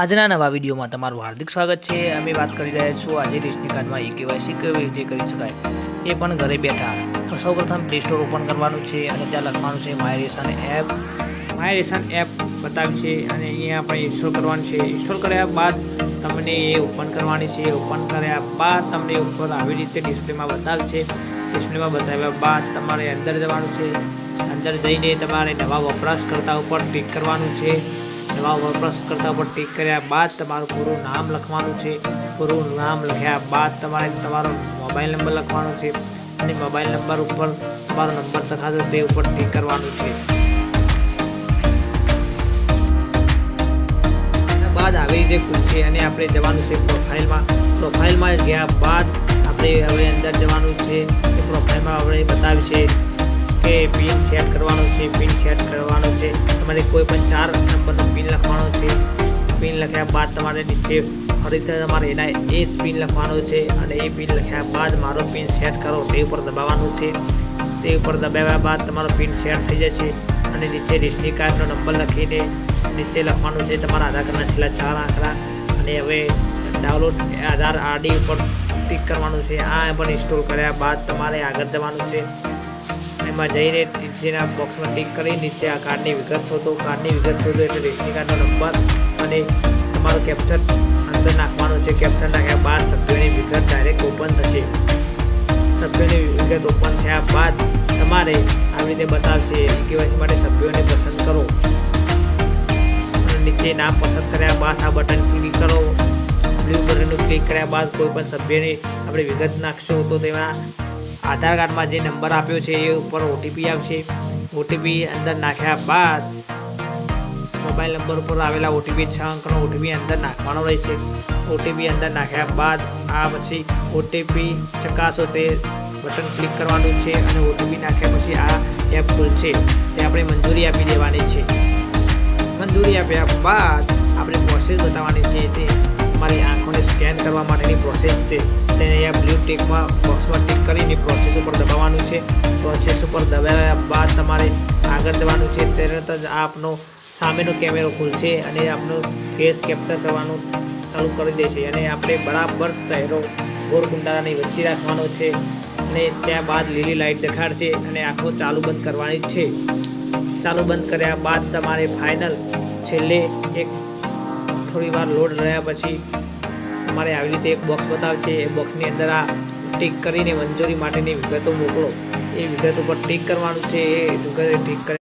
આજના નવા વિડીયોમાં તમારું હાર્દિક સ્વાગત છે। અમે વાત કરી રહ્યા છું આજે રેશનિંગ કાર્ડમાં કેવાયસી કેવી રીતે કરી શકાય એ પણ ઘરે બેઠા। તો સૌપ્રથમ પ્લે સ્ટોર ઓપન કરવાનું છે અને ત્યાં લખવાનું છે માય રેશન એપ બતાવી છે અને અહીંયા આપણે ઇન્સ્ટોલ કરવાનું છે। ઇન્સ્ટોલ કર્યા બાદ તમને એ ઓપન કરવાની છે। ઓપન કર્યા બાદ તમને ઉપર આવી રીતે ડિસ્પ્લેમાં બતાવશે। ડિસ્પ્લેમાં બતાવ્યા બાદ તમારે અંદર જવાનું છે। અંદર જઈને તમારે નવા વપરાશકર્તા ઉપર ક્લિક કરવાનું છે। નવા વપરાશકર્તા પર ટિક કર્યા બાદ તમારું પૂરું નામ લખવાનું છે। પૂરું નામ લખ્યા બાદ તમારે તમારો મોબાઈલ નંબર લખવાનો છે અને મોબાઈલ નંબર ઉપર તમારો નંબર લખાતો તે ઉપર ટિક કરવાનું છે। એના બાદ આવી રીતે ખુલશે અને આપણે જવાનું છે પ્રોફાઇલમાં ગયા બાદ આપણે હવે અંદર જવાનું છે। પ્રોફાઇલમાં આપણે બતાવ્યું છે કે પિન સેટ કરવાનું છે। પિન સેટ કરવાનું છે તમારે કોઈ પણ 4 નંબરનો પિન લખવાનો છે। પિન લખ્યા બાદ તમારે નીચે ફરીથી તમારે એના એ જ પિન લખવાનો છે અને એ પિન લખ્યા બાદ મારો પિન સેટ કરો તે ઉપર દબાવવાનું છે। તે ઉપર દબાવ્યા બાદ તમારો પિન સેટ થઈ જશે અને નીચે રેશનિંગ કાર્ડનો નંબર લખીને નીચે લખવાનું છે તમારા આધાર કાર્ડના છેલ્લા 4 આંકડા અને હવે ડાઉનલોડ આધાર આરડી ઉપર ક્લિક કરવાનું છે। આ પણ ઇન્સ્ટોલ કર્યા બાદ તમારે આગળ જવાનું છે। એમાં જઈને નીચેના બોક્સમાં ટિક કરી નીચે આ કાર્ડની વિગત શોધો। કાર્ડની વિગત શોધો એટલે રેશનિંગ કાર્ડનો નંબર અને તમારું કેપ્ચર અંદર નાખવાનું છે। કેપ્ચર નાખ્યા બાદ સભ્યોની વિગત ડાયરેક્ટ ઓપન થશે। સભ્યોની વિગત ઓપન થયા બાદ તમારે આવી રીતે બતાવશે કેવાયસી માટે સભ્યોને પસંદ કરો અને નીચે નામ પસંદ કર્યા બાદ આ બટન ક્લિક કરો। બ્લુ બટનનું ક્લિક કર્યા બાદ કોઈ પણ સભ્યની આપણે વિગત નાખશું તો તેમાં આધાર કાર્ડમાં જે નંબર આપ્યો છે એ ઉપર ઓટીપી આવશે। ઓટીપી અંદર નાખ્યા બાદ મોબાઈલ નંબર ઉપર આવેલા ઓટીપી 6 અંકનો ઓટીપી અંદર નાખવાનો રહેશે। ઓટીપી અંદર નાખ્યા બાદ આ પછી ઓટીપી ચકાસો તે બટન ક્લિક કરવાનું છે અને ઓટીપી નાખ્યા પછી આ એપ ખુલશે। તે આપણે મંજૂરી આપી દેવાની છે। મંજૂરી આપ્યા બાદ આપણે પ્રોસેસ બતાવવાની છે। તે તમારી આંખોને સ્કેન કરવા માટેની પ્રોસેસ છે। તેને અહીંયા બ્લુ ટિકમાં બોક્સમાં ટિક કરીને પ્રોસેસ ઉપર દબાવવાનું છે। પ્રોસેસ ઉપર દબાવ્યા બાદ તમારે આગળ જવાનું છે। તરત જ આપનો સામેનો કેમેરો ખુલશે અને આપનો ફેસ કેપ્ચર કરવાનું ચાલુ કરી દેશે અને આપણે બરાબર ચહેરો ગોળ કુંડાળાની વચ્ચે રાખવાનો છે અને ત્યાં બાદ લીલી લાઇટ દેખાડશે અને આંખો ચાલુ બંધ કરવાની છે। ચાલુ બંધ કર્યા બાદ તમારે ફાઇનલ છેલ્લે એક થોડી વાર લોડ રહ્યા પછી તમારે આવી રીતે એક બોક્સ બતાવશે। એ બોક્સની અંદર આ ટિક કરીને મંજૂરી માટેની વિગતો મોકલો। એ વિગત ઉપર ટિક કરવાનું છે। એ વિગત ટિક કરી